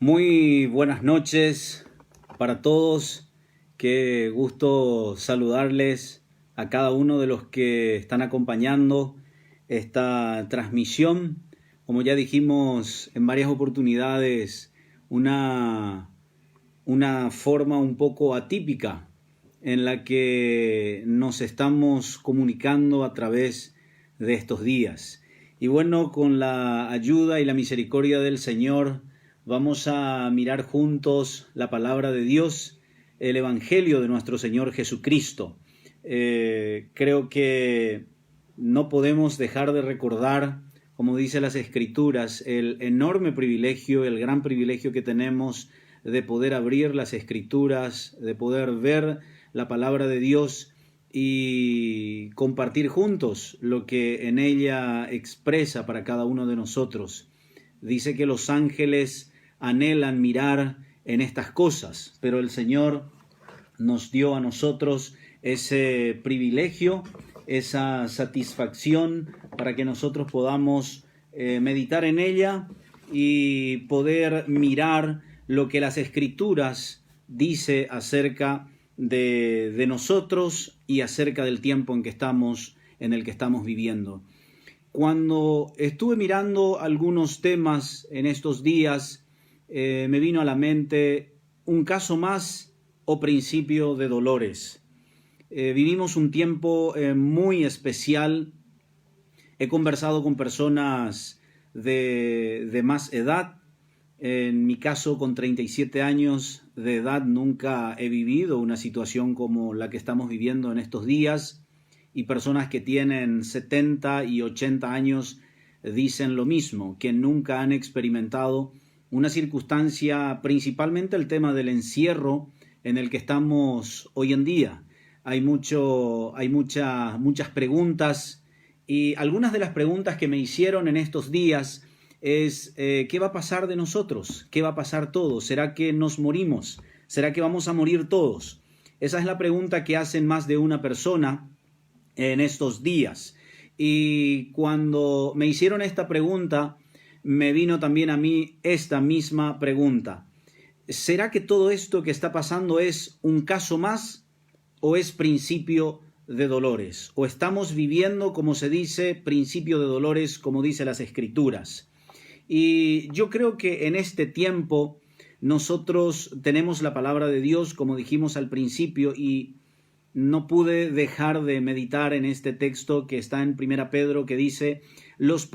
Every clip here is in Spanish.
Muy buenas noches para todos. Qué gusto saludarles a cada uno de los que están acompañando esta transmisión. Como ya dijimos en varias oportunidades, una, una forma un poco atípica en la que nos estamos comunicando a través de estos días. Y bueno, con la ayuda y la misericordia del Señor, vamos a mirar juntos la palabra de Dios, el Evangelio de nuestro Señor Jesucristo. Creo que no podemos dejar de recordar, como dice las Escrituras, el enorme privilegio, el gran privilegio que tenemos de poder abrir las Escrituras, de poder ver la palabra de Dios y compartir juntos lo que en ella expresa para cada uno de nosotros. Dice que los ángeles anhelan mirar en estas cosas, pero el Señor nos dio a nosotros ese privilegio, esa satisfacción para que nosotros podamos meditar en ella y poder mirar lo que las Escrituras dice acerca de nosotros y acerca del tiempo en el que estamos viviendo. Cuando estuve mirando algunos temas en estos días, me vino a la mente un caso más o principio de dolores. Vivimos un tiempo muy especial. He conversado con personas de más edad. En mi caso, con 37 años de edad, nunca he vivido una situación como la que estamos viviendo en estos días, y personas que tienen 70 y 80 años dicen lo mismo, que nunca han experimentado una circunstancia, principalmente el tema del encierro en el que estamos hoy en día. Hay muchas preguntas, y algunas de las preguntas que me hicieron en estos días es ¿qué va a pasar de nosotros? ¿Qué va a pasar todos? ¿Será que nos morimos? ¿Será que vamos a morir todos? Esa es la pregunta que hacen más de una persona en estos días. Y cuando me hicieron esta pregunta, me vino también a mí esta misma pregunta. ¿Será que todo esto que está pasando es un caso más o es principio de dolores? ¿O estamos viviendo, como se dice, principio de dolores, como dice las Escrituras? Y yo creo que en este tiempo nosotros tenemos la palabra de Dios, como dijimos al principio, y no pude dejar de meditar en este texto que está en 1 Pedro, que dice: los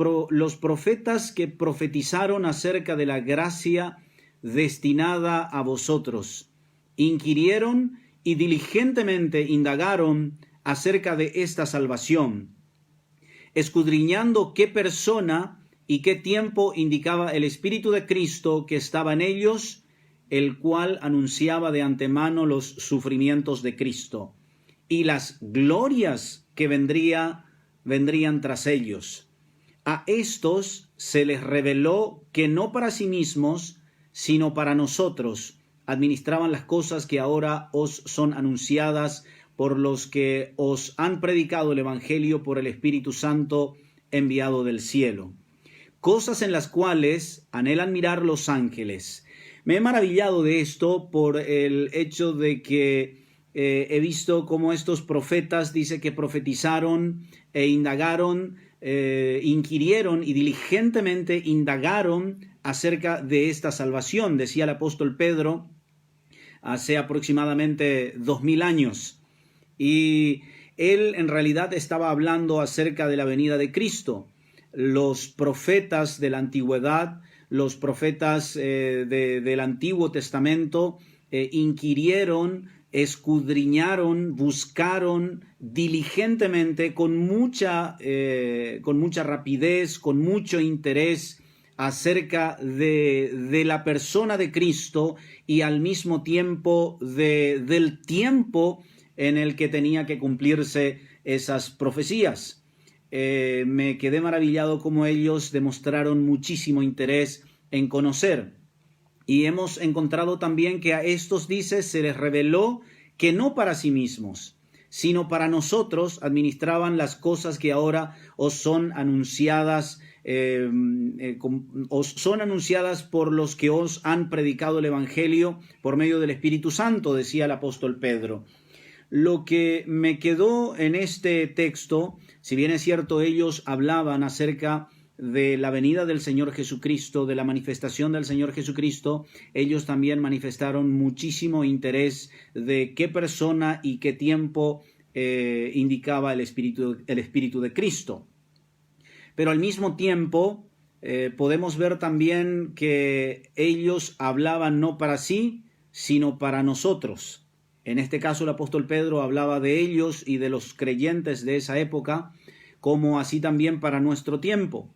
profetas que profetizaron acerca de la gracia destinada a vosotros, inquirieron y diligentemente indagaron acerca de esta salvación, escudriñando qué persona y qué tiempo indicaba el Espíritu de Cristo que estaba en ellos, el cual anunciaba de antemano los sufrimientos de Cristo y las glorias que vendrían tras ellos. A estos se les reveló que no para sí mismos, sino para nosotros, administraban las cosas que ahora os son anunciadas por los que os han predicado el Evangelio por el Espíritu Santo enviado del cielo. Cosas en las cuales anhelan mirar los ángeles. Me he maravillado de esto por el hecho de que he visto cómo estos profetas, dice que profetizaron e indagaron, inquirieron y diligentemente indagaron acerca de esta salvación. Decía el apóstol Pedro hace aproximadamente 2000 años. Y él en realidad estaba hablando acerca de la venida de Cristo. Los profetas de la antigüedad, los profetas del Antiguo Testamento inquirieron, escudriñaron, buscaron diligentemente, con mucha rapidez, con mucho interés acerca de la persona de Cristo y al mismo tiempo del tiempo en el que tenía que cumplirse esas profecías. Me quedé maravillado cómo ellos demostraron muchísimo interés en conocer. Y hemos encontrado también que a estos, dice, se les reveló que no para sí mismos, sino para nosotros administraban las cosas que ahora os son anunciadas os son anunciadas por los que os han predicado el Evangelio por medio del Espíritu Santo, decía el apóstol Pedro. Lo que me quedó en este texto, si bien es cierto, ellos hablaban acerca de la venida del Señor Jesucristo, de la manifestación del Señor Jesucristo, ellos también manifestaron muchísimo interés de qué persona y qué tiempo indicaba el Espíritu de Cristo. Pero al mismo tiempo podemos ver también que ellos hablaban no para sí, sino para nosotros. En este caso el apóstol Pedro hablaba de ellos y de los creyentes de esa época, como así también para nuestro tiempo.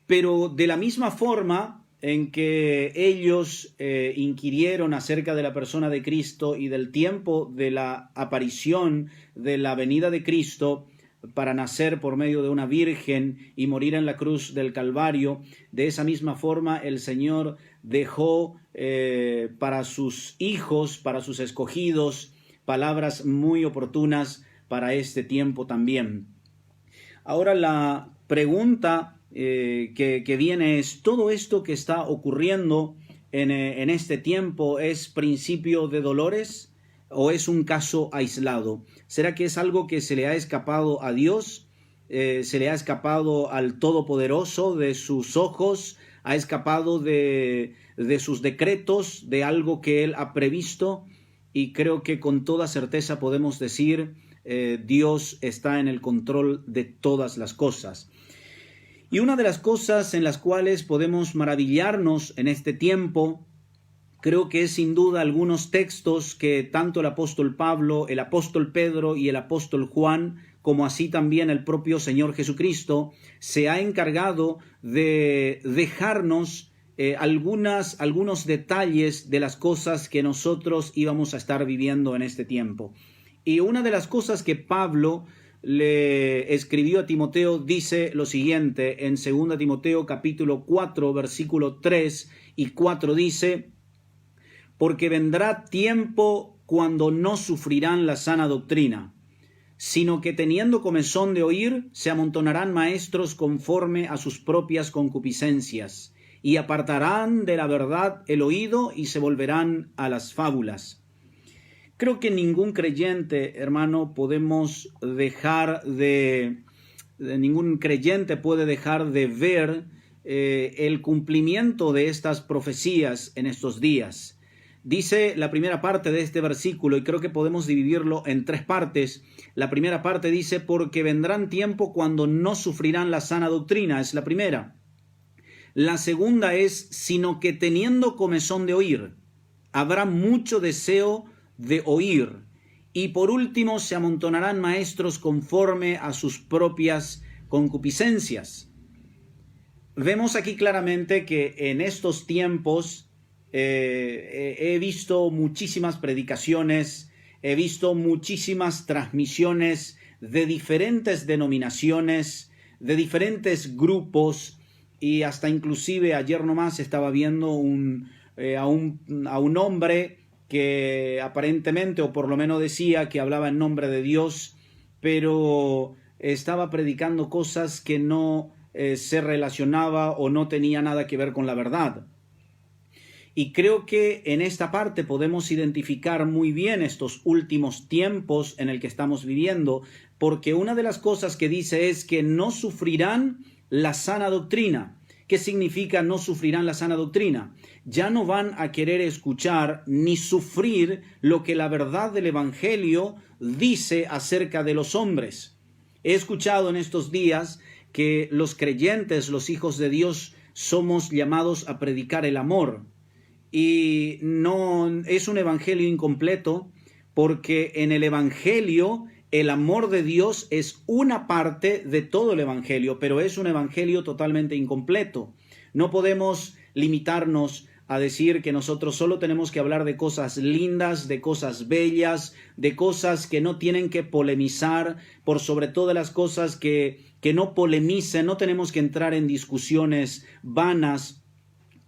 Pero de la misma forma en que ellos inquirieron acerca de la persona de Cristo y del tiempo de la aparición de la venida de Cristo para nacer por medio de una virgen y morir en la cruz del Calvario, de esa misma forma el Señor dejó para sus hijos, para sus escogidos, palabras muy oportunas para este tiempo también. Ahora la pregunta que viene es, ¿todo esto que está ocurriendo en este tiempo es principio de dolores o es un caso aislado? ¿Será que es algo que se le ha escapado a Dios? ¿Se le ha escapado al Todopoderoso de sus ojos? ¿Ha escapado de sus decretos, de algo que Él ha previsto? Y creo que con toda certeza podemos decir, Dios está en el control de todas las cosas. Y una de las cosas en las cuales podemos maravillarnos en este tiempo, creo que es sin duda algunos textos que tanto el apóstol Pablo, el apóstol Pedro y el apóstol Juan, como así también el propio Señor Jesucristo, se ha encargado de dejarnos algunos detalles de las cosas que nosotros íbamos a estar viviendo en este tiempo. Y una de las cosas que Pablo le escribió a Timoteo dice lo siguiente en 2 Timoteo capítulo 4 versículo 3 y 4 dice: porque vendrá tiempo cuando no sufrirán la sana doctrina, sino que teniendo comezón de oír, se amontonarán maestros conforme a sus propias concupiscencias, y apartarán de la verdad el oído y se volverán a las fábulas. Creo que ningún creyente, hermano, ningún creyente puede dejar de ver el cumplimiento de estas profecías en estos días. Dice la primera parte de este versículo, y creo que podemos dividirlo en tres partes. La primera parte dice, porque vendrán tiempo cuando no sufrirán la sana doctrina, es la primera. La segunda es, sino que teniendo comezón de oír, habrá mucho deseo de oír. Y por último, se amontonarán maestros conforme a sus propias concupiscencias. Vemos aquí claramente que en estos tiempos he visto muchísimas predicaciones, he visto muchísimas transmisiones de diferentes denominaciones, de diferentes grupos, y hasta inclusive ayer nomás estaba viendo a un hombre que aparentemente, o por lo menos decía que hablaba en nombre de Dios, pero estaba predicando cosas que no se relacionaba o no tenía nada que ver con la verdad. Y creo que en esta parte podemos identificar muy bien estos últimos tiempos en el que estamos viviendo, porque una de las cosas que dice es que no sufrirán la sana doctrina. ¿Qué significa no sufrirán la sana doctrina? Ya no van a querer escuchar ni sufrir lo que la verdad del Evangelio dice acerca de los hombres. He escuchado en estos días que los creyentes, los hijos de Dios, somos llamados a predicar el amor. Y no es un evangelio incompleto, porque en el evangelio el amor de Dios es una parte de todo el evangelio, pero es un evangelio totalmente incompleto. No podemos limitarnos a decir que nosotros solo tenemos que hablar de cosas lindas, de cosas bellas, de cosas que no tienen que polemizar, por sobre todas las cosas que no polemicen. No tenemos que entrar en discusiones vanas,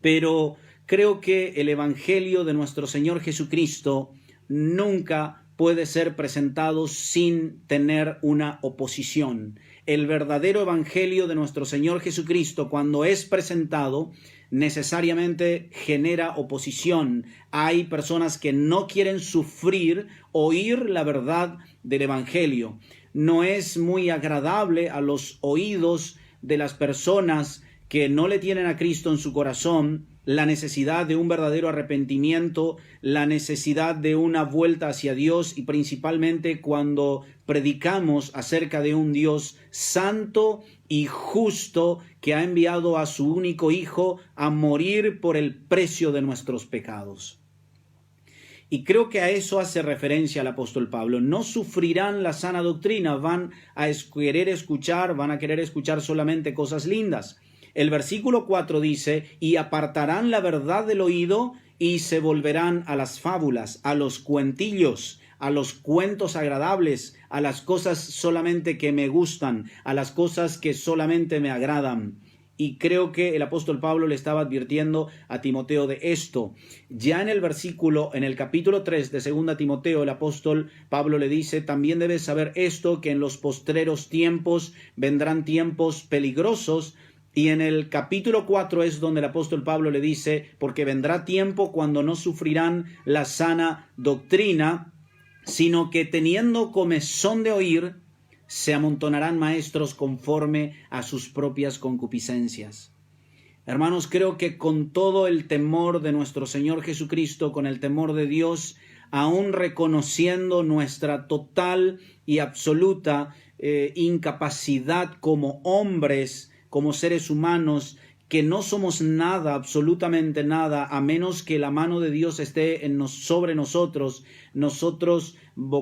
pero creo que el evangelio de nuestro Señor Jesucristo nunca puede ser presentado sin tener una oposición. El verdadero evangelio de nuestro Señor Jesucristo, cuando es presentado, necesariamente genera oposición. Hay personas que no quieren sufrir oír la verdad del evangelio. No es muy agradable a los oídos de las personas que no le tienen a Cristo en su corazón la necesidad de un verdadero arrepentimiento, la necesidad de una vuelta hacia Dios, y principalmente cuando predicamos acerca de un Dios santo y justo que ha enviado a su único Hijo a morir por el precio de nuestros pecados. Y creo que a eso hace referencia el apóstol Pablo. No sufrirán la sana doctrina, van a querer escuchar solamente cosas lindas. El versículo 4 dice, y apartarán la verdad del oído y se volverán a las fábulas, a los cuentillos, a los cuentos agradables, a las cosas solamente que me gustan, a las cosas que solamente me agradan. Y creo que el apóstol Pablo le estaba advirtiendo a Timoteo de esto. Ya en el capítulo 3 de 2 Timoteo, el apóstol Pablo le dice, también debes saber esto, que en los postreros tiempos vendrán tiempos peligrosos. Y en el capítulo 4 es donde el apóstol Pablo le dice, porque vendrá tiempo cuando no sufrirán la sana doctrina, sino que teniendo comezón de oír, se amontonarán maestros conforme a sus propias concupiscencias. Hermanos, creo que con todo el temor de nuestro Señor Jesucristo, con el temor de Dios, aún reconociendo nuestra total y absoluta incapacidad como hombres, como seres humanos, que no somos nada, absolutamente nada, a menos que la mano de Dios esté sobre nosotros. Nosotros,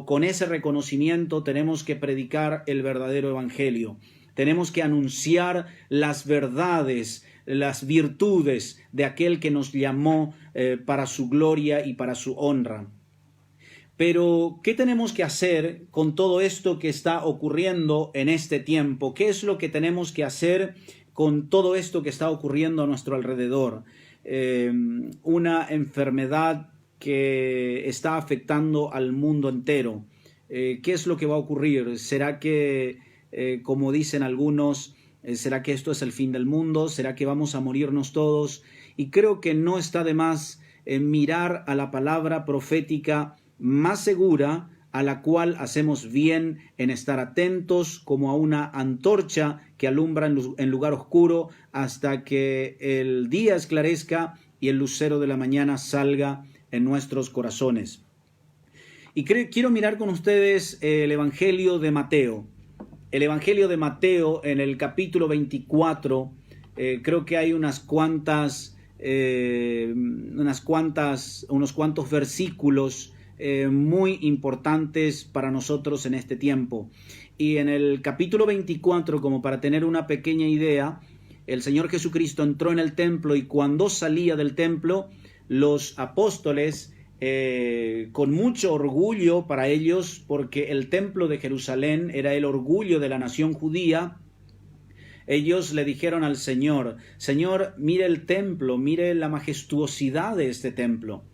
con ese reconocimiento, tenemos que predicar el verdadero evangelio. Tenemos que anunciar las verdades, las virtudes de aquel que nos llamó para su gloria y para su honra. Pero, ¿qué tenemos que hacer con todo esto que está ocurriendo en este tiempo? ¿Qué es lo que tenemos que hacer con todo esto que está ocurriendo a nuestro alrededor? Una enfermedad que está afectando al mundo entero. ¿Qué es lo que va a ocurrir? ¿Será que, como dicen algunos, será que esto es el fin del mundo? ¿Será que vamos a morirnos todos? Y creo que no está de más mirar a la palabra profética más segura, a la cual hacemos bien en estar atentos como a una antorcha que alumbra en lugar oscuro hasta que el día esclarezca y el lucero de la mañana salga en nuestros corazones. Y quiero mirar con ustedes el Evangelio de Mateo. El Evangelio de Mateo, en el capítulo 24, creo que hay unos cuantos versículos muy importantes para nosotros en este tiempo. Y en el capítulo 24, como para tener una pequeña idea, el Señor Jesucristo entró en el templo, y cuando salía del templo, los apóstoles, con mucho orgullo para ellos, porque el templo de Jerusalén era el orgullo de la nación judía, ellos le dijeron al Señor, Señor, mire el templo, mire la majestuosidad de este templo.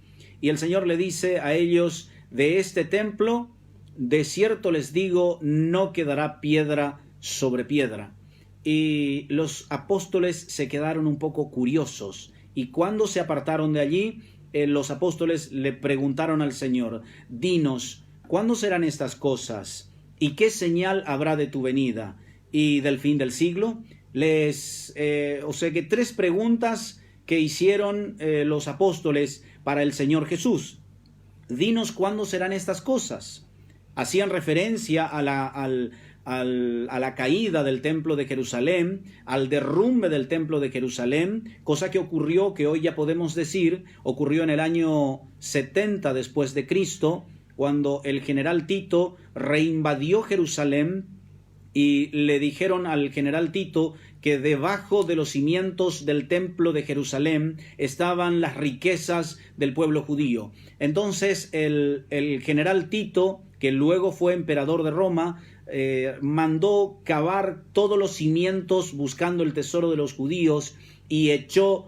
Y el Señor le dice a ellos, de este templo, de cierto les digo, no quedará piedra sobre piedra. Y los apóstoles se quedaron un poco curiosos. Y cuando se apartaron de allí, los apóstoles le preguntaron al Señor, dinos, ¿cuándo serán estas cosas? ¿Y qué señal habrá de tu venida y del fin del siglo? O sea que 3 preguntas que hicieron los apóstoles para el Señor Jesús. Dinos cuándo serán estas cosas. Hacían referencia a la caída del templo de Jerusalén, al derrumbe del templo de Jerusalén, cosa que ocurrió, que hoy ya podemos decir, ocurrió en el año 70 después de Cristo, cuando el general Tito reinvadió Jerusalén, y le dijeron al general Tito que debajo de los cimientos del templo de Jerusalén estaban las riquezas del pueblo judío. Entonces el general Tito, que luego fue emperador de Roma, mandó cavar todos los cimientos buscando el tesoro de los judíos y echó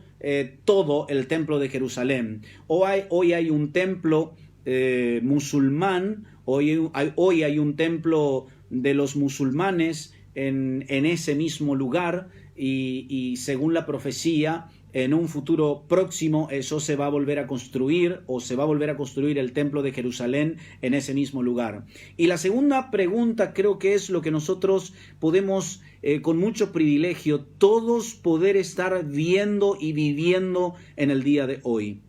todo el templo de Jerusalén. Hoy hay un templo musulmán. Hoy hay un templo de los musulmanes en ese mismo lugar y según la profecía, en un futuro próximo eso se va a volver a construir, o se va a volver a construir el templo de Jerusalén en ese mismo lugar. Y la segunda pregunta creo que es lo que nosotros podemos con mucho privilegio todos poder estar viendo y viviendo en el día de hoy.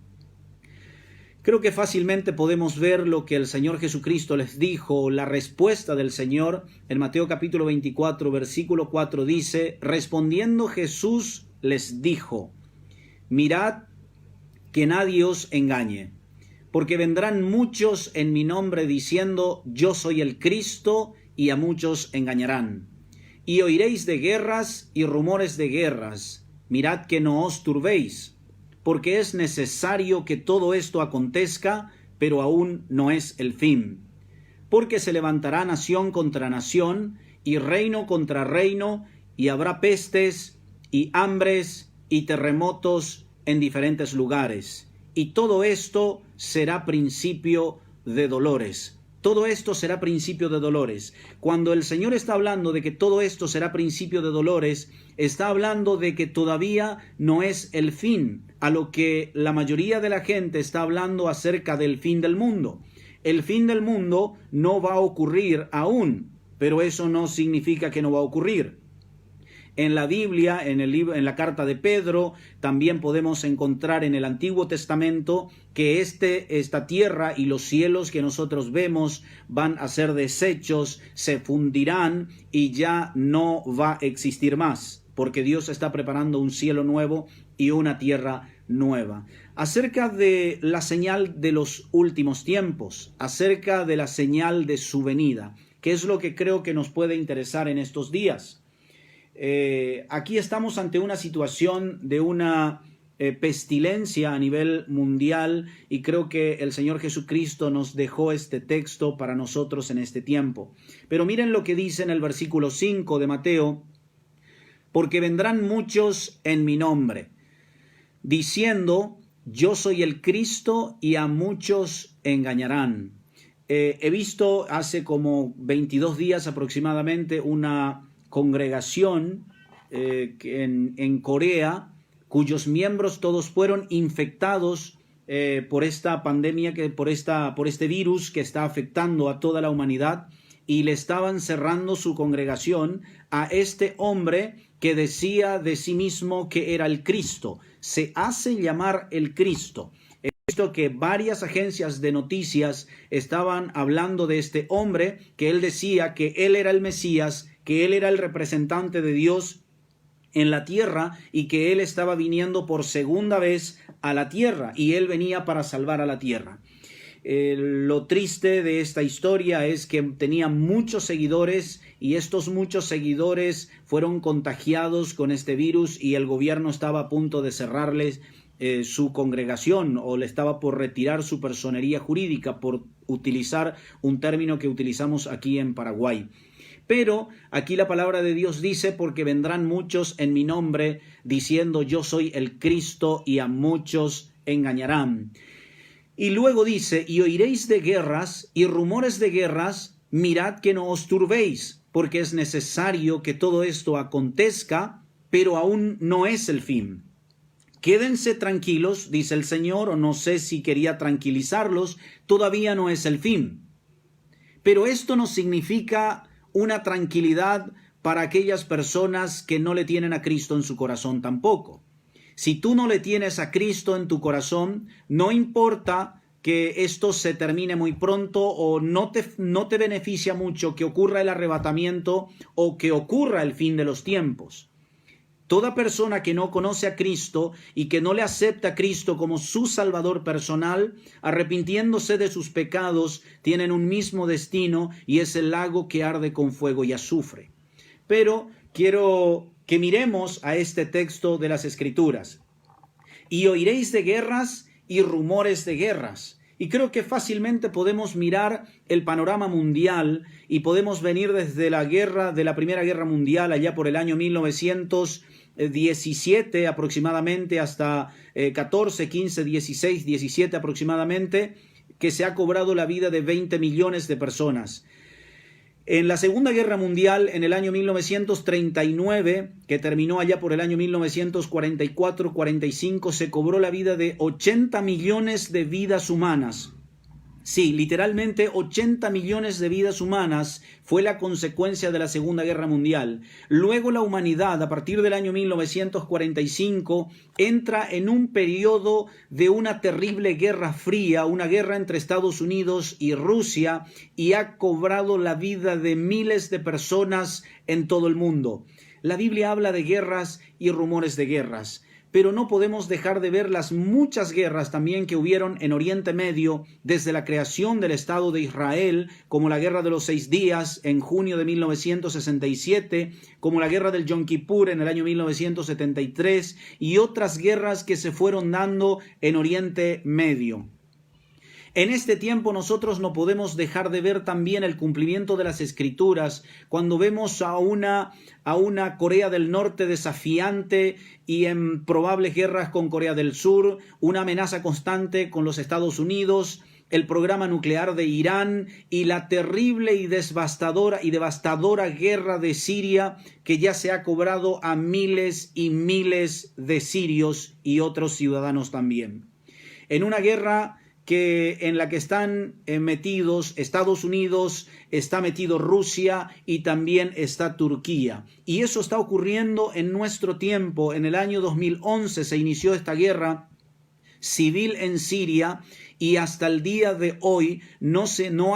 Creo que fácilmente podemos ver lo que el Señor Jesucristo les dijo. La respuesta del Señor en Mateo capítulo 24, versículo 4 dice: respondiendo Jesús les dijo: mirad que nadie os engañe, porque vendrán muchos en mi nombre diciendo: yo soy el Cristo, y a muchos engañarán. Y oiréis de guerras y rumores de guerras. Mirad que no os turbéis, porque es necesario que todo esto acontezca, pero aún no es el fin. Porque se levantará nación contra nación, y reino contra reino, y habrá pestes, y hambres, y terremotos en diferentes lugares. Y todo esto será principio de dolores. Todo esto será principio de dolores. Cuando el Señor está hablando de que todo esto será principio de dolores, está hablando de que todavía no es el fin, a lo que la mayoría de la gente está hablando acerca del fin del mundo. El fin del mundo no va a ocurrir aún, pero eso no significa que no va a ocurrir. En la Biblia, en la carta de Pedro, también podemos encontrar en el Antiguo Testamento que esta tierra y los cielos que nosotros vemos van a ser deshechos, se fundirán y ya no va a existir más, porque Dios está preparando un cielo nuevo y una tierra nueva. Acerca de la señal de los últimos tiempos, acerca de la señal de su venida, que es lo que creo que nos puede interesar en estos días. Aquí estamos ante una situación de una pestilencia a nivel mundial, y creo que el Señor Jesucristo nos dejó este texto para nosotros en este tiempo. Pero miren lo que dice en el versículo 5 de Mateo: porque vendrán muchos en mi nombre, diciendo: yo soy el Cristo, y a muchos engañarán. He visto hace como 22 días aproximadamente una congregación en Corea, cuyos miembros todos fueron infectados por esta pandemia, por este virus que está afectando a toda la humanidad, y le estaban cerrando su congregación a este hombre que decía de sí mismo que era el Cristo. Se hace llamar el Cristo. He visto que varias agencias de noticias estaban hablando de este hombre, que él decía que él era el Mesías, que él era el representante de Dios en la tierra, y que él estaba viniendo por segunda vez a la tierra, y él venía para salvar a la tierra. Lo triste de esta historia es que tenía muchos seguidores, y estos muchos seguidores fueron contagiados con este virus, y el gobierno estaba a punto de cerrarles su congregación, o le estaba por retirar su personería jurídica, por utilizar un término que utilizamos aquí en Paraguay. Pero aquí la palabra de Dios dice: porque vendrán muchos en mi nombre diciendo: yo soy el Cristo, y a muchos engañarán. Y luego dice: y oiréis de guerras y rumores de guerras, mirad que no os turbéis, porque es necesario que todo esto acontezca, pero aún no es el fin. Quédense tranquilos, dice el Señor, o no sé si quería tranquilizarlos, todavía no es el fin. Pero esto no significa una tranquilidad para aquellas personas que no le tienen a Cristo en su corazón tampoco. Si tú no le tienes a Cristo en tu corazón, no importa que esto se termine muy pronto, o no te beneficia mucho que ocurra el arrebatamiento o que ocurra el fin de los tiempos. Toda persona que no conoce a Cristo y que no le acepta a Cristo como su Salvador personal, arrepintiéndose de sus pecados, tienen un mismo destino, y es el lago que arde con fuego y azufre. Pero quiero que miremos a este texto de las Escrituras. Y oiréis de guerras y rumores de guerras. Y creo que fácilmente podemos mirar el panorama mundial, y podemos venir desde la Primera Guerra Mundial, allá por el año 1917 aproximadamente, hasta 14, 15, 16, 17 aproximadamente, que se ha cobrado la vida de 20 millones de personas. En la Segunda Guerra Mundial, en el año 1939, que terminó allá por el año 1944-45, se cobró la vida de 80 millones de vidas humanas. Sí, literalmente 80 millones de vidas humanas fue la consecuencia de la Segunda Guerra Mundial. Luego la humanidad, a partir del año 1945, entra en un periodo de una terrible guerra fría, una guerra entre Estados Unidos y Rusia, y ha cobrado la vida de miles de personas en todo el mundo. La Biblia habla de guerras y rumores de guerras, pero no podemos dejar de ver las muchas guerras también que hubieron en Oriente Medio desde la creación del Estado de Israel, como la Guerra de los 6 días en junio de 1967, como la Guerra del Yom Kippur en el año 1973 y otras guerras que se fueron dando en Oriente Medio. En este tiempo nosotros no podemos dejar de ver también el cumplimiento de las Escrituras cuando vemos a una Corea del Norte desafiante y en probables guerras con Corea del Sur, una amenaza constante con los Estados Unidos, el programa nuclear de Irán y la terrible y devastadora guerra de Siria que ya se ha cobrado a miles y miles de sirios y otros ciudadanos también. En una guerra en la que están metidos Estados Unidos, está metido Rusia y también está Turquía. Y eso está ocurriendo en nuestro tiempo. En el año 2011 se inició esta guerra civil en Siria y hasta el día de hoy no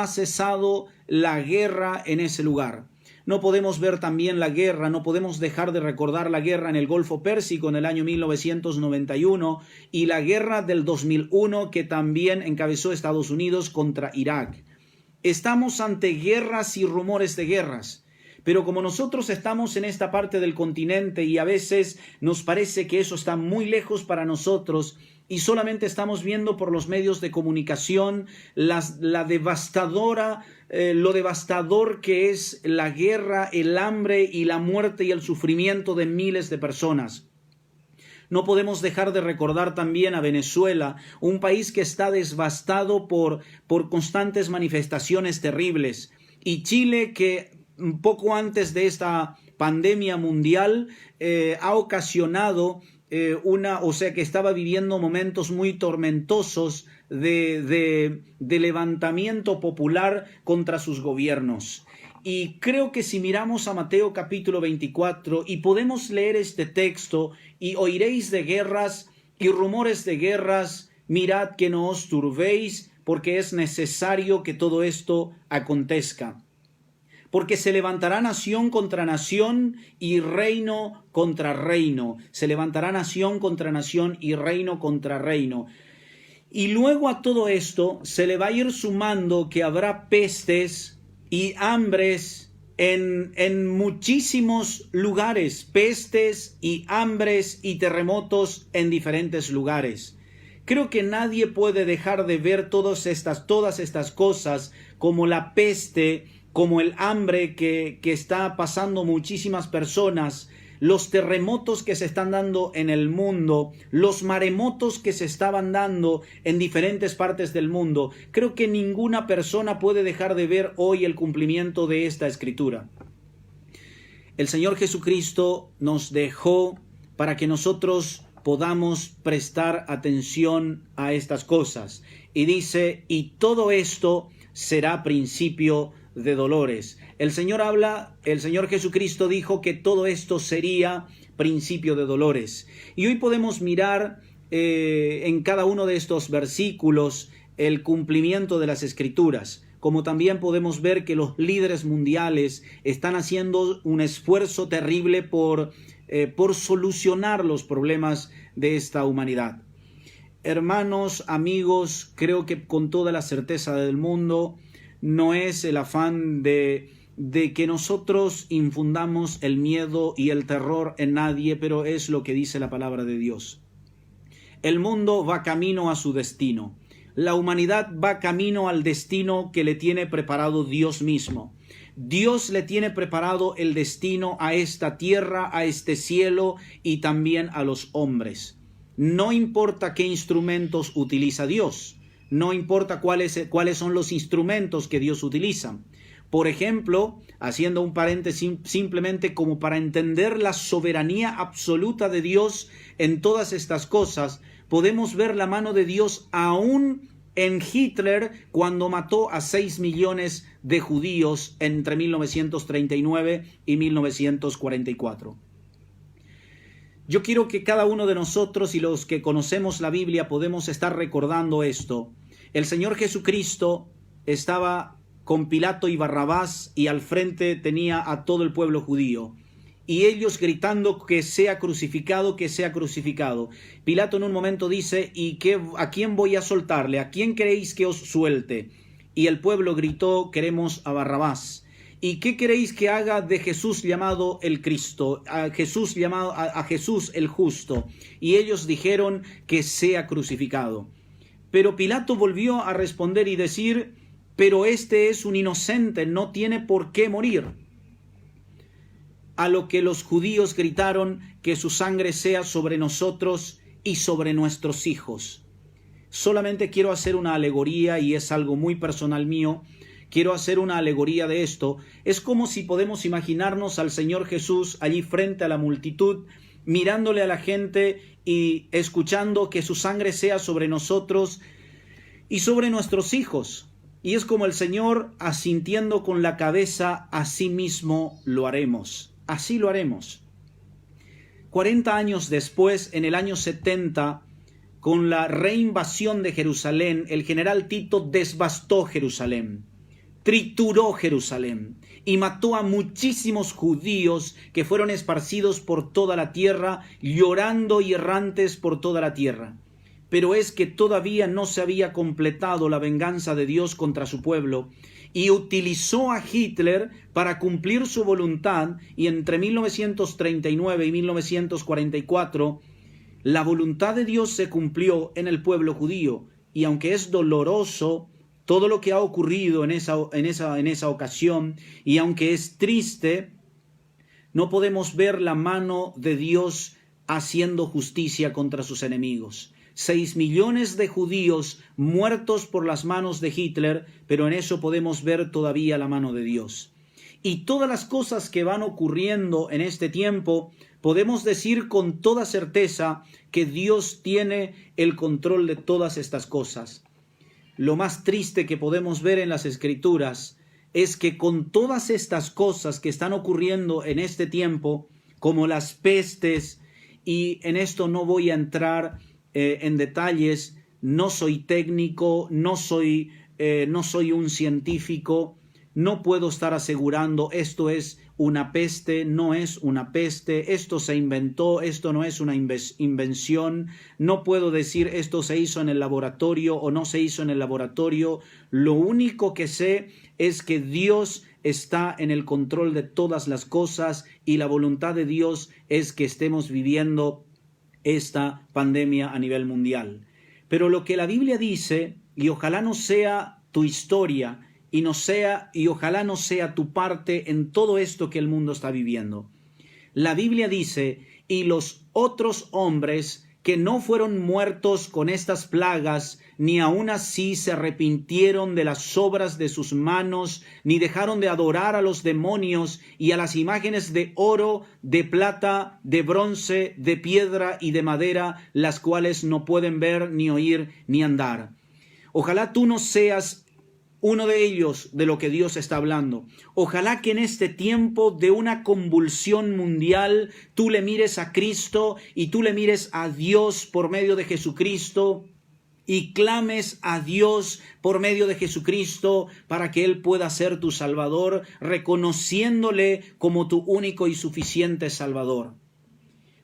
ha cesado la guerra en ese lugar. No podemos ver también la guerra, no podemos dejar de recordar la guerra en el Golfo Pérsico en el año 1991 y la guerra del 2001 que también encabezó Estados Unidos contra Irak. Estamos ante guerras y rumores de guerras. Pero como nosotros estamos en esta parte del continente y a veces nos parece que eso está muy lejos para nosotros y solamente estamos viendo por los medios de comunicación lo devastador que es la guerra, el hambre y la muerte y el sufrimiento de miles de personas. No podemos dejar de recordar también a Venezuela, un país que está devastado por constantes manifestaciones terribles, y Chile, que poco antes de esta pandemia mundial ha ocasionado que estaba viviendo momentos muy tormentosos de levantamiento popular contra sus gobiernos. Y creo que si miramos a Mateo capítulo 24 y podemos leer este texto, y oiréis de guerras y rumores de guerras, mirad que no os turbéis, porque es necesario que todo esto acontezca. Porque se levantará nación contra nación y reino contra reino. Se levantará nación contra nación y reino contra reino. Y luego a todo esto se le va a ir sumando que habrá pestes y hambres en muchísimos lugares. Pestes y hambres y terremotos en diferentes lugares. Creo que nadie puede dejar de ver todas estas cosas como la peste, como el hambre que está pasando muchísimas personas, los terremotos que se están dando en el mundo, los maremotos que se estaban dando en diferentes partes del mundo. Creo que ninguna persona puede dejar de ver hoy el cumplimiento de esta escritura. El Señor Jesucristo nos dejó para que nosotros podamos prestar atención a estas cosas. Y dice, y todo esto será principio de dolores. El Señor Jesucristo dijo que todo esto sería principio de dolores. Y hoy podemos mirar en cada uno de estos versículos el cumplimiento de las Escrituras. Como también podemos ver que los líderes mundiales están haciendo un esfuerzo terrible por solucionar los problemas de esta humanidad. Hermanos, amigos, creo que con toda la certeza del mundo, no es el afán de que nosotros infundamos el miedo y el terror en nadie, pero es lo que dice la palabra de Dios. El mundo va camino a su destino. La humanidad va camino al destino que le tiene preparado Dios mismo. Dios le tiene preparado el destino a esta tierra, a este cielo y también a los hombres. No importa qué instrumentos utiliza Dios. no importa cuáles son los instrumentos que Dios utiliza. Por ejemplo, haciendo un paréntesis simplemente como para entender la soberanía absoluta de Dios en todas estas cosas, podemos ver la mano de Dios aún en Hitler cuando mató a 6 millones de judíos entre 1939 y 1944. Yo quiero que cada uno de nosotros y los que conocemos la Biblia podemos estar recordando esto. El Señor Jesucristo estaba con Pilato y Barrabás y al frente tenía a todo el pueblo judío. Y ellos gritando que sea crucificado, que sea crucificado. Pilato en un momento dice, ¿a quién voy a soltarle? ¿A quién queréis que os suelte? Y el pueblo gritó, queremos a Barrabás. ¿Y qué queréis que haga de Jesús llamado el Cristo? A Jesús el justo. Y ellos dijeron que sea crucificado. Pero Pilato volvió a responder y decir, pero este es un inocente, no tiene por qué morir. A lo que los judíos gritaron, que su sangre sea sobre nosotros y sobre nuestros hijos. Solamente quiero hacer una alegoría, y es algo muy personal mío. Quiero hacer una alegoría de esto. Es como si podemos imaginarnos al Señor Jesús allí frente a la multitud, mirándole a la gente y escuchando que su sangre sea sobre nosotros y sobre nuestros hijos. Y es como el Señor asintiendo con la cabeza, así mismo lo haremos. Así lo haremos. 40 años después, en el año 70, con la reinvasión de Jerusalén, el general Tito devastó Jerusalén, trituró Jerusalén y mató a muchísimos judíos que fueron esparcidos por toda la tierra, llorando y errantes por toda la tierra. Pero es que todavía no se había completado la venganza de Dios contra su pueblo, y utilizó a Hitler para cumplir su voluntad, y entre 1939 y 1944 la voluntad de Dios se cumplió en el pueblo judío. Y aunque es doloroso todo lo que ha ocurrido en esa ocasión, y aunque es triste, no podemos ver la mano de Dios haciendo justicia contra sus enemigos. 6 millones de judíos muertos por las manos de Hitler, pero en eso podemos ver todavía la mano de Dios. Y todas las cosas que van ocurriendo en este tiempo, podemos decir con toda certeza que Dios tiene el control de todas estas cosas. Lo más triste que podemos ver en las Escrituras es que con todas estas cosas que están ocurriendo en este tiempo, como las pestes, y en esto no voy a entrar en detalles, no soy técnico, no soy un científico, no puedo estar asegurando esto es una peste, no es una peste, esto se inventó, esto no es una invención, no puedo decir esto se hizo en el laboratorio o no se hizo en el laboratorio. Lo único que sé es que Dios está en el control de todas las cosas, y la voluntad de Dios es que estemos viviendo esta pandemia a nivel mundial. Pero lo que la Biblia dice, y ojalá no sea tu historia, y ojalá no sea tu parte en todo esto que el mundo está viviendo. La Biblia dice, y los otros hombres que no fueron muertos con estas plagas, ni aun así se arrepintieron de las obras de sus manos, ni dejaron de adorar a los demonios y a las imágenes de oro, de plata, de bronce, de piedra y de madera, las cuales no pueden ver, ni oír, ni andar. Ojalá tú no seas uno de ellos de lo que Dios está hablando. Ojalá que en este tiempo de una convulsión mundial tú le mires a Cristo y tú le mires a Dios por medio de Jesucristo y clames a Dios por medio de Jesucristo para que Él pueda ser tu Salvador, reconociéndole como tu único y suficiente Salvador.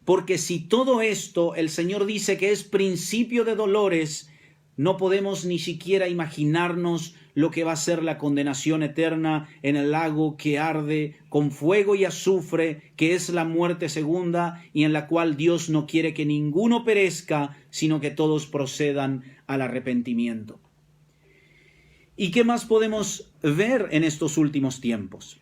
Porque si todo esto el Señor dice que es principio de dolores, no podemos ni siquiera imaginarnos lo que va a ser la condenación eterna en el lago que arde con fuego y azufre, que es la muerte segunda, y en la cual Dios no quiere que ninguno perezca, sino que todos procedan al arrepentimiento. ¿Y qué más podemos ver en estos últimos tiempos?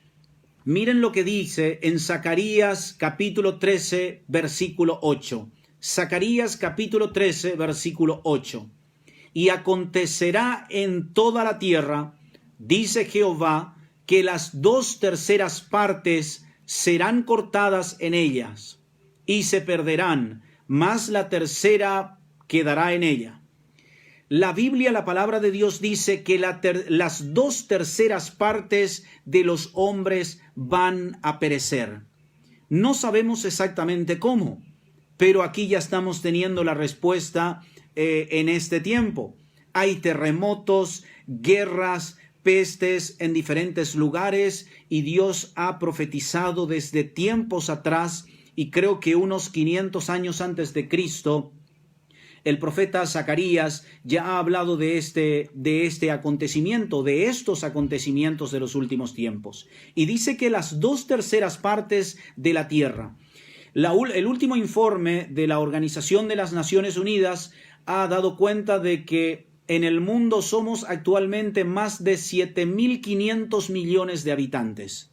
Miren lo que dice en Zacarías capítulo 13, versículo 8. Zacarías capítulo 13, versículo 8. Y acontecerá en toda la tierra, dice Jehová, que las 2/3 partes serán cortadas en ellas, y se perderán, mas la tercera quedará en ella. La Biblia, la palabra de Dios dice que las 2/3 partes de los hombres van a perecer. No sabemos exactamente cómo, pero aquí ya estamos teniendo la respuesta en este tiempo. Hay terremotos, guerras, pestes en diferentes lugares, y Dios ha profetizado desde tiempos atrás, y creo que unos 500 años antes de Cristo, el profeta Zacarías ya ha hablado de este acontecimiento, de estos acontecimientos de los últimos tiempos. Y dice que las 2/3 partes de la tierra. El último informe de la Organización de las Naciones Unidas ha dado cuenta de que en el mundo somos actualmente más de 7.500 millones de habitantes.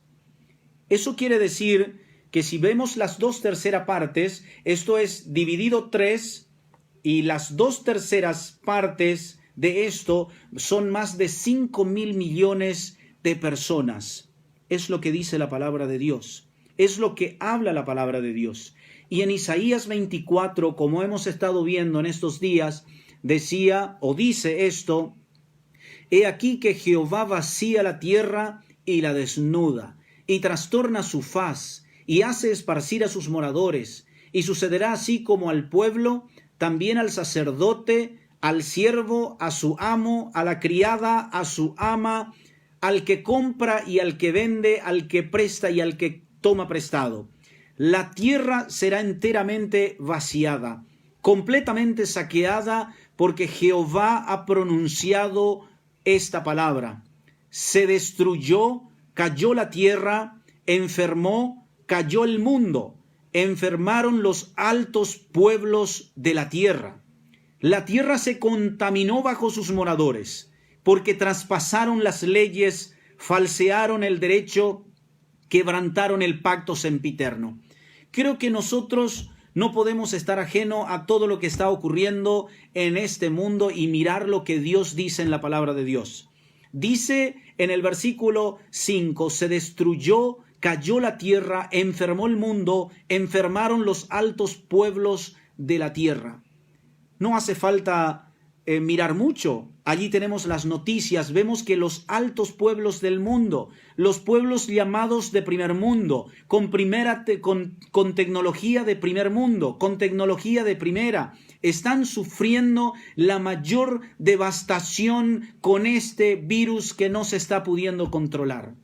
Eso quiere decir que si vemos las 2/3 partes, esto es dividido 3, y las 2/3 partes de esto son más de 5.000 millones de personas. Es lo que dice la palabra de Dios. Es lo que habla la palabra de Dios. Y en Isaías 24, como hemos estado viendo en estos días, decía o dice esto: he aquí que Jehová vacía la tierra y la desnuda, y trastorna su faz, y hace esparcir a sus moradores, y sucederá así como al pueblo, también al sacerdote, al siervo, a su amo, a la criada, a su ama, al que compra y al que vende, al que presta y al que toma prestado. La tierra será enteramente vaciada, completamente saqueada, porque Jehová ha pronunciado esta palabra. Se destruyó, cayó la tierra, enfermó, cayó el mundo, enfermaron los altos pueblos de la tierra. La tierra se contaminó bajo sus moradores, porque traspasaron las leyes, falsearon el derecho, quebrantaron el pacto sempiterno. Creo que nosotros no podemos estar ajeno a todo lo que está ocurriendo en este mundo y mirar lo que Dios dice en la palabra de Dios. Dice en el versículo 5, se destruyó, cayó la tierra, enfermó el mundo, enfermaron los altos pueblos de la tierra. No hace falta mirar mucho. Allí tenemos las noticias, vemos que los altos pueblos del mundo, los pueblos llamados de primer mundo, con tecnología de primer mundo, con tecnología de primera, están sufriendo la mayor devastación con este virus que no se está pudiendo controlar.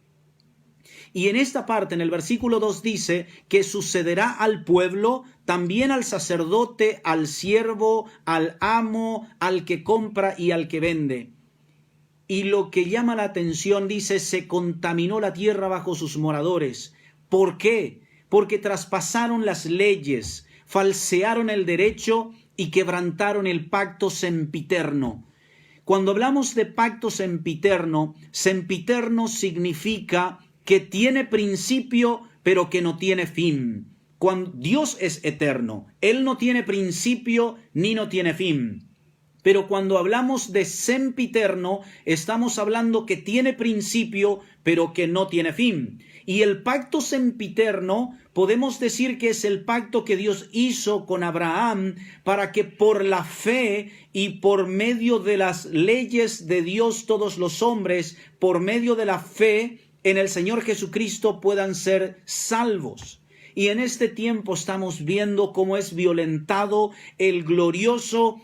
Y en esta parte, en el versículo 2, dice que sucederá al pueblo, también al sacerdote, al siervo, al amo, al que compra y al que vende. Y lo que llama la atención, dice, se contaminó la tierra bajo sus moradores. ¿Por qué? Porque traspasaron las leyes, falsearon el derecho y quebrantaron el pacto sempiterno. Cuando hablamos de pacto sempiterno, sempiterno significa que tiene principio, pero que no tiene fin. Cuando Dios es eterno, Él no tiene principio ni no tiene fin. Pero cuando hablamos de sempiterno, estamos hablando que tiene principio, pero que no tiene fin. Y el pacto sempiterno, podemos decir que es el pacto que Dios hizo con Abraham para que por la fe y por medio de las leyes de Dios todos los hombres, por medio de la fe en el Señor Jesucristo, puedan ser salvos. Y en este tiempo estamos viendo cómo es violentado el glorioso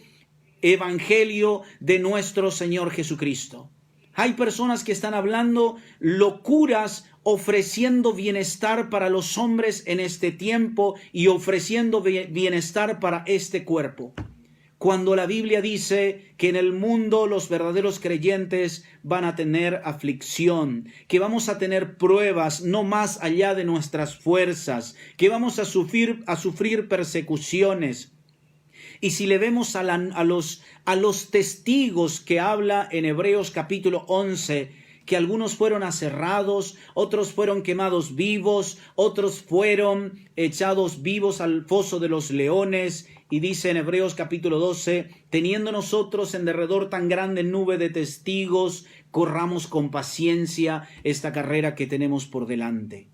evangelio de nuestro Señor Jesucristo. Hay personas que están hablando locuras, ofreciendo bienestar para los hombres en este tiempo y ofreciendo bienestar para este cuerpo. Cuando la Biblia dice que en el mundo los verdaderos creyentes van a tener aflicción, que vamos a tener pruebas no más allá de nuestras fuerzas, que vamos a sufrir persecuciones. Y si le vemos a los testigos que habla en Hebreos capítulo 11, que algunos fueron aserrados, otros fueron quemados vivos, otros fueron echados vivos al foso de los leones, y dice en Hebreos capítulo 12, teniendo nosotros en derredor tan grande nube de testigos, corramos con paciencia esta carrera que tenemos por delante.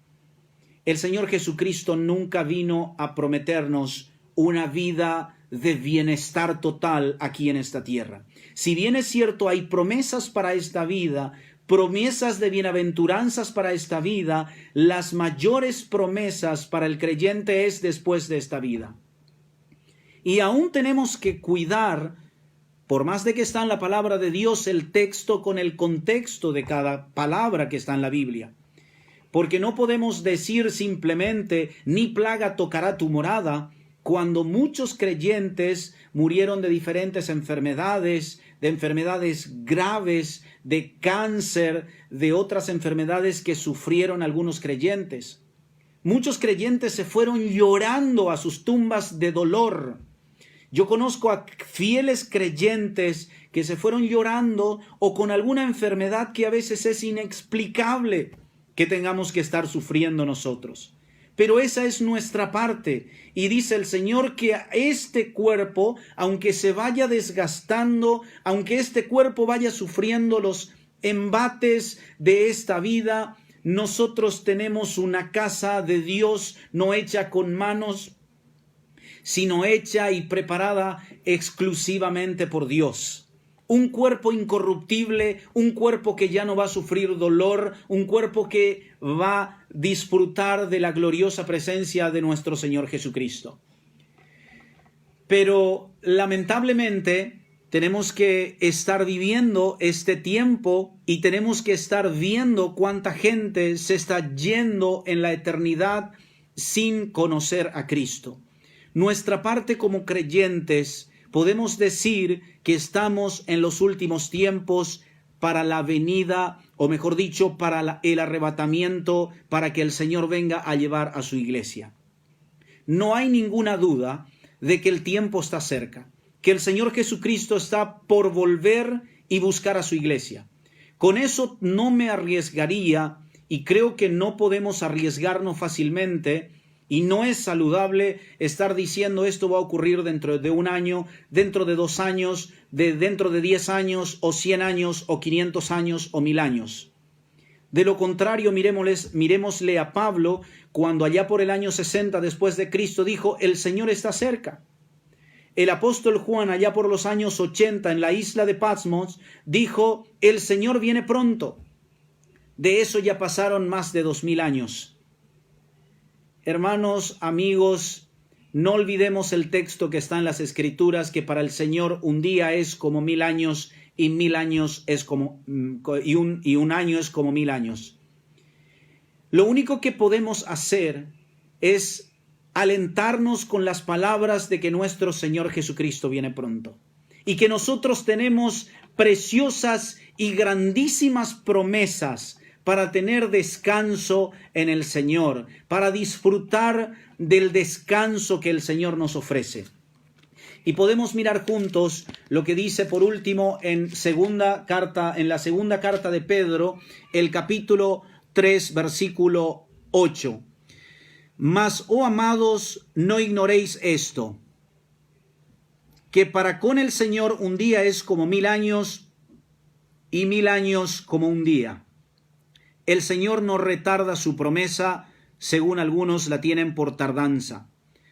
El Señor Jesucristo nunca vino a prometernos una vida de bienestar total aquí en esta tierra. Si bien es cierto, hay promesas para esta vida, promesas de bienaventuranzas para esta vida, las mayores promesas para el creyente es después de esta vida. Y aún tenemos que cuidar, por más de que está en la palabra de Dios, el texto con el contexto de cada palabra que está en la Biblia. Porque no podemos decir simplemente, ni plaga tocará tu morada, cuando muchos creyentes murieron de diferentes enfermedades, de enfermedades graves, de cáncer, de otras enfermedades que sufrieron algunos creyentes. Muchos creyentes se fueron llorando a sus tumbas de dolor. Yo conozco a fieles creyentes que se fueron llorando o con alguna enfermedad que a veces es inexplicable que tengamos que estar sufriendo nosotros. Pero esa es nuestra parte. Y dice el Señor que a este cuerpo, aunque se vaya desgastando, aunque este cuerpo vaya sufriendo los embates de esta vida, nosotros tenemos una casa de Dios no hecha con manos, sino hecha y preparada exclusivamente por Dios. Un cuerpo incorruptible, un cuerpo que ya no va a sufrir dolor, un cuerpo que va a disfrutar de la gloriosa presencia de nuestro Señor Jesucristo. Pero lamentablemente tenemos que estar viviendo este tiempo y tenemos que estar viendo cuánta gente se está yendo en la eternidad sin conocer a Cristo. Nuestra parte como creyentes, podemos decir que estamos en los últimos tiempos para la venida, o mejor dicho, para el arrebatamiento, para que el Señor venga a llevar a su iglesia. No hay ninguna duda de que el tiempo está cerca, que el Señor Jesucristo está por volver y buscar a su iglesia. Con eso no me arriesgaría, y creo que no podemos arriesgarnos fácilmente. Y no es saludable estar diciendo esto va a ocurrir dentro de un año, dentro de 2 años, dentro de 10 años, o 100 años, o 500 años, o 1000 años. De lo contrario, miremosle a Pablo, cuando allá por el año 60 después de Cristo dijo, el Señor está cerca. El apóstol Juan, allá por los años 80 en la isla de Patmos, dijo, el Señor viene pronto. De eso ya pasaron más de 2000 años. Hermanos, amigos, no olvidemos el texto que está en las Escrituras, que para el Señor un día es como 1000 años y 1000 años es como y un año es como 1000 años. Lo único que podemos hacer es alentarnos con las palabras de que nuestro Señor Jesucristo viene pronto y que nosotros tenemos preciosas y grandísimas promesas para tener descanso en el Señor, para disfrutar del descanso que el Señor nos ofrece. Y podemos mirar juntos lo que dice por último en la segunda carta de Pedro, el capítulo 3, versículo 8. Mas, oh amados, no ignoréis esto, que para con el Señor un día es como 1000 años y 1000 años como un día. El Señor no retarda su promesa, según algunos la tienen por tardanza,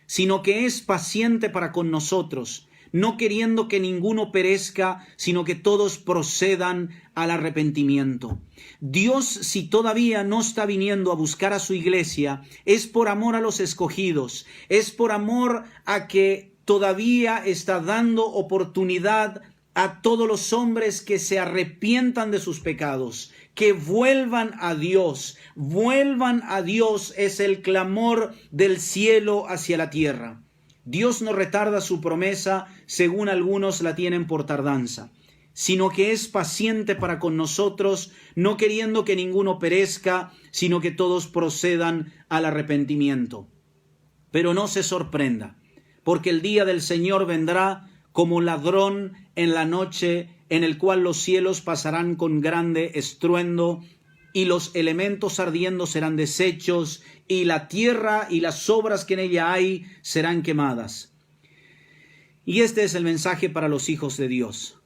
sino que es paciente para con nosotros, no queriendo que ninguno perezca, sino que todos procedan al arrepentimiento. Dios, si todavía no está viniendo a buscar a su iglesia, es por amor a los escogidos, es por amor a que todavía está dando oportunidad a todos los hombres que se arrepientan de sus pecados, que vuelvan a Dios. Vuelvan a Dios es el clamor del cielo hacia la tierra. Dios no retarda su promesa, según algunos la tienen por tardanza, sino que es paciente para con nosotros, no queriendo que ninguno perezca, sino que todos procedan al arrepentimiento. Pero no se sorprenda, porque el día del Señor vendrá como ladrón en la noche, en el cual los cielos pasarán con grande estruendo, y los elementos ardiendo serán deshechos, y la tierra y las obras que en ella hay serán quemadas. Y este es el mensaje para los hijos de Dios.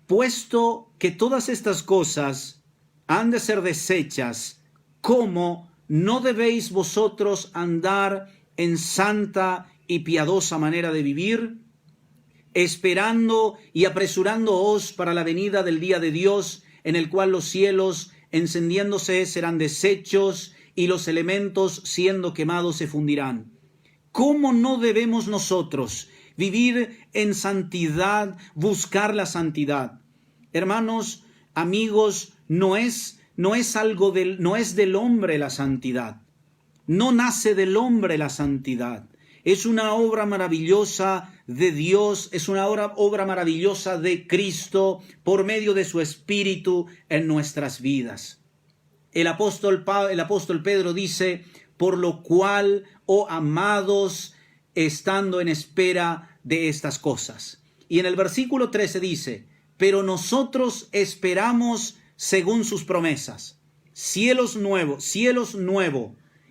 Puesto que todas estas cosas han de ser deshechas, ¿cómo no debéis vosotros andar en santa y piadosa manera de vivir, esperando y apresurándoos para la venida del día de Dios, en el cual los cielos encendiéndose serán deshechos y los elementos siendo quemados se fundirán? ¿Cómo no debemos nosotros vivir en santidad, buscar la santidad? Hermanos, amigos, no es del hombre la santidad. No nace del hombre la santidad. Es una obra maravillosa de Dios, es una obra maravillosa de Cristo por medio de su Espíritu en nuestras vidas. El apóstol Pedro dice: por lo cual, oh amados, estando en espera de estas cosas. Y en el versículo 13 dice: pero nosotros esperamos según sus promesas, cielos nuevos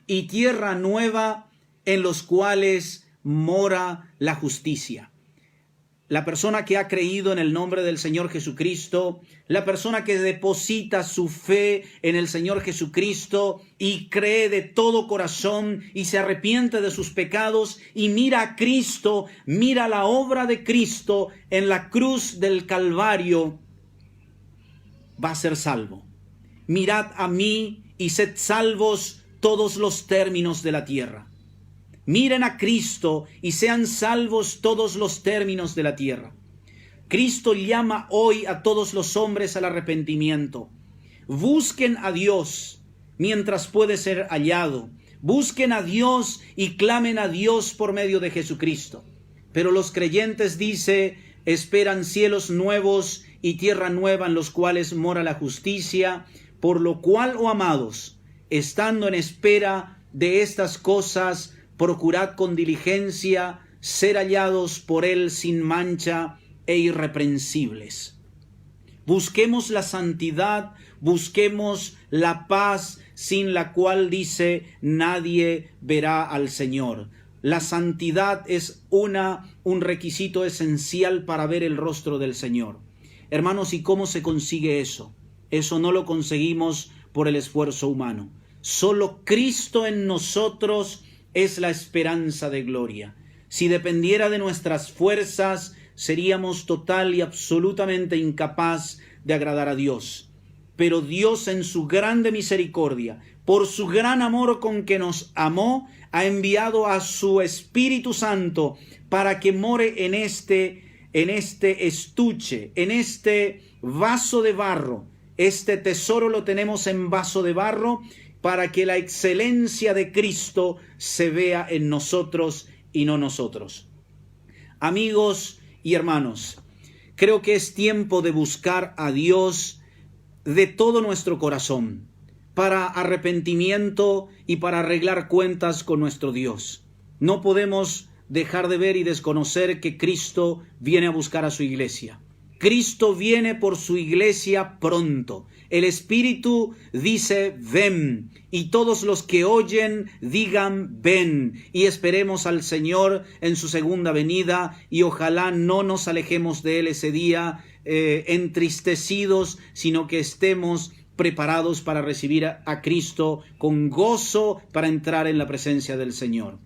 y tierra nueva, en los cuales mora la justicia. La persona que ha creído en el nombre del Señor Jesucristo, la persona que deposita su fe en el Señor Jesucristo y cree de todo corazón y se arrepiente de sus pecados y mira a Cristo, mira la obra de Cristo en la cruz del Calvario, va a ser salvo. Mirad a mí y sed salvos todos los términos de la tierra. Miren a Cristo y sean salvos todos los términos de la tierra. Cristo llama hoy a todos los hombres al arrepentimiento. Busquen a Dios mientras puede ser hallado. Busquen a Dios y clamen a Dios por medio de Jesucristo. Pero los creyentes, dice, esperan cielos nuevos y tierra nueva en los cuales mora la justicia, por lo cual, oh amados, estando en espera de estas cosas, procurad con diligencia ser hallados por Él sin mancha e irreprensibles. Busquemos la santidad, busquemos la paz, sin la cual, dice, nadie verá al Señor. La santidad es un requisito esencial para ver el rostro del Señor. Hermanos, ¿y cómo se consigue eso? Eso no lo conseguimos por el esfuerzo humano. Solo Cristo en nosotros es la esperanza de gloria. Si dependiera de nuestras fuerzas, seríamos total y absolutamente incapaz de agradar a Dios. Pero Dios, en su grande misericordia, por su gran amor con que nos amó, ha enviado a su Espíritu Santo para que more en este estuche, en este vaso de barro. Este tesoro lo tenemos en vaso de barro, para que la excelencia de Cristo se vea en nosotros y no nosotros. Amigos y hermanos, creo que es tiempo de buscar a Dios de todo nuestro corazón, para arrepentimiento y para arreglar cuentas con nuestro Dios. No podemos dejar de ver y desconocer que Cristo viene a buscar a su iglesia. Cristo viene por su iglesia pronto. El Espíritu dice: ven, y todos los que oyen digan: ven, y esperemos al Señor en su segunda venida, y ojalá no nos alejemos de Él ese día entristecidos, sino que estemos preparados para recibir a Cristo con gozo para entrar en la presencia del Señor.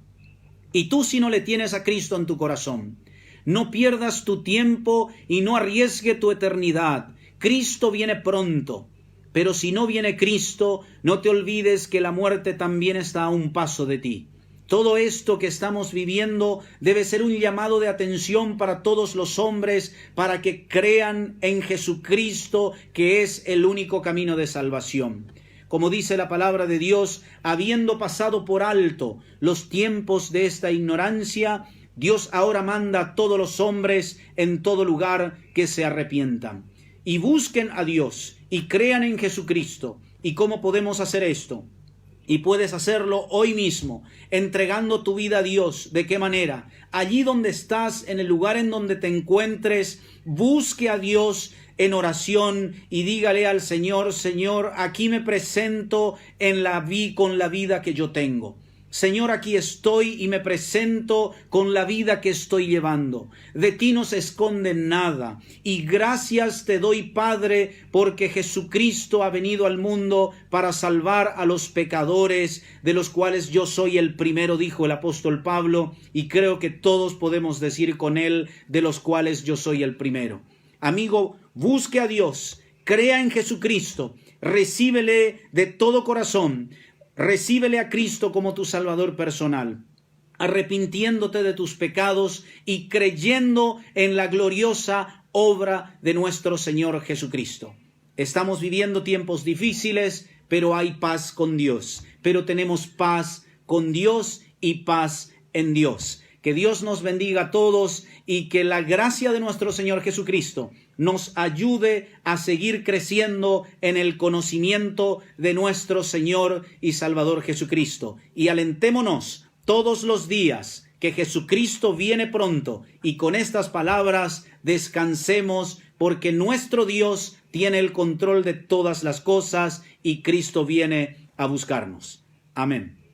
Y tú, si no le tienes a Cristo en tu corazón, no pierdas tu tiempo y no arriesgue tu eternidad. Cristo viene pronto. Pero si no viene Cristo, no te olvides que la muerte también está a un paso de ti. Todo esto que estamos viviendo debe ser un llamado de atención para todos los hombres, para que crean en Jesucristo, que es el único camino de salvación. Como dice la palabra de Dios, habiendo pasado por alto los tiempos de esta ignorancia, Dios ahora manda a todos los hombres en todo lugar que se arrepientan y busquen a Dios y crean en Jesucristo. ¿Y cómo podemos hacer esto? Y puedes hacerlo hoy mismo, entregando tu vida a Dios. ¿De qué manera? Allí donde estás, en el lugar en donde te encuentres, busque a Dios en oración y dígale al Señor: Señor, aquí me presento con la vida que yo tengo. Señor, aquí estoy y me presento con la vida que estoy llevando. De ti no se esconde nada. Y gracias te doy, Padre, porque Jesucristo ha venido al mundo para salvar a los pecadores, de los cuales yo soy el primero, dijo el apóstol Pablo, y creo que todos podemos decir con él, de los cuales yo soy el primero. Amigo, busque a Dios, crea en Jesucristo, recíbele de todo corazón. Recíbele a Cristo como tu Salvador personal, arrepintiéndote de tus pecados y creyendo en la gloriosa obra de nuestro Señor Jesucristo. Estamos viviendo tiempos difíciles, pero hay paz con Dios. Pero tenemos paz con Dios y paz en Dios. Que Dios nos bendiga a todos y que la gracia de nuestro Señor Jesucristo nos ayude a seguir creciendo en el conocimiento de nuestro Señor y Salvador Jesucristo. Y alentémonos todos los días que Jesucristo viene pronto, y con estas palabras descansemos, porque nuestro Dios tiene el control de todas las cosas y Cristo viene a buscarnos. Amén.